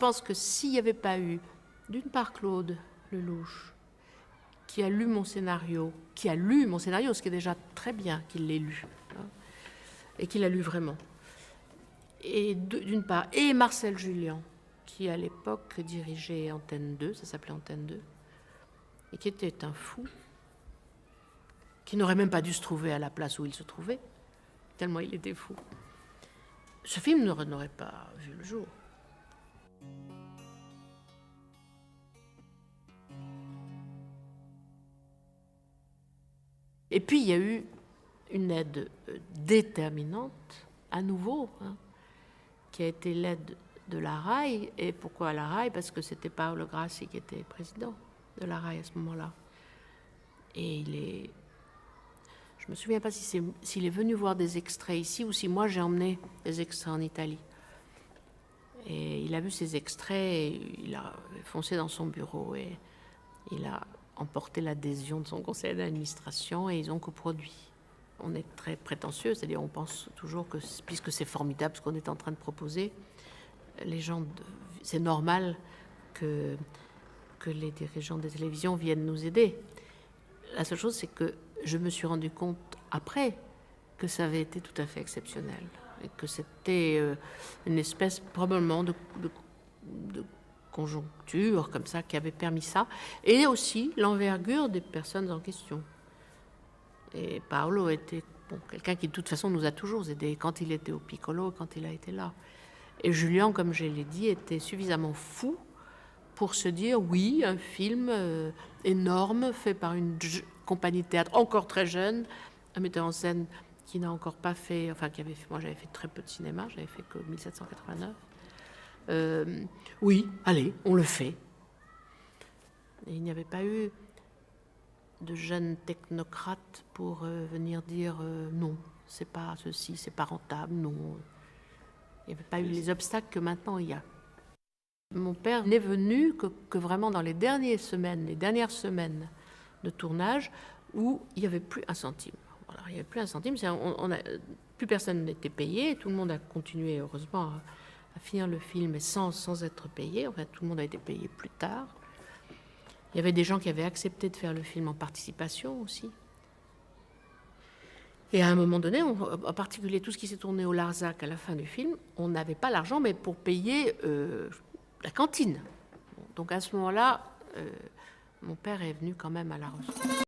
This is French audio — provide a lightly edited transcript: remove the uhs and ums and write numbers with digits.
pense que s'il n'y avait pas eu, d'une part, Claude Lelouch, qui a lu mon scénario, ce qui est déjà très bien qu'il l'ait lu, hein, et qu'il l'a lu vraiment, et d'une part, et Marcel Julien, qui à l'époque dirigeait Antenne 2, ça s'appelait Antenne 2, et qui était un fou, qui n'aurait même pas dû se trouver à la place où il se trouvait, tellement il était fou. Ce film n'aurait pas vu le jour. Et puis il y a eu une aide déterminante, à nouveau, hein, qui a été l'aide de la RAI. Et pourquoi la RAI? Parce que c'était Paolo Grassi qui était président de la RAI à ce moment-là. Et je ne me souviens pas s'il est venu voir des extraits ici ou si moi j'ai emmené des extraits en Italie. Et il a vu ces extraits et il a foncé dans son bureau et il a emporté l'adhésion de son conseil d'administration et ils ont coproduit. On est très prétentieux, c'est-à-dire on pense toujours que puisque c'est formidable ce qu'on est en train de proposer, les gens, c'est normal que les dirigeants des télévisions viennent nous aider. La seule chose, c'est que je me suis rendu compte après que ça avait été tout à fait exceptionnel et que c'était une espèce probablement de conjoncture comme ça qui avait permis ça, et aussi l'envergure des personnes en question. Et Paolo était quelqu'un qui de toute façon nous a toujours aidés quand il était au Piccolo, quand il a été là. Et Julien, comme je l'ai dit, était suffisamment fou pour se dire oui, un film énorme fait par une compagnie de théâtre encore très jeune, un metteur en scène qui n'a encore pas fait, enfin moi j'avais fait très peu de cinéma, j'avais fait que 1789. Oui, allez, on le fait. Et il n'y avait pas eu de jeunes technocrates pour venir dire non, c'est pas ceci, c'est pas rentable, non. Il n'y avait pas eu les obstacles que maintenant il y a. Mon père n'est venu que vraiment dans les dernières semaines de tournage où il n'y avait plus un centime. Voilà, il n'y avait plus un centime, plus personne n'était payé, tout le monde a continué heureusement à finir le film sans être payé. Enfin, tout le monde a été payé plus tard. Il y avait des gens qui avaient accepté de faire le film en participation aussi. Et à un moment donné, en particulier tout ce qui s'est tourné au Larzac à la fin du film, on n'avait pas l'argent, mais pour payer la cantine. Donc à ce moment-là, mon père est venu quand même à la rescousse.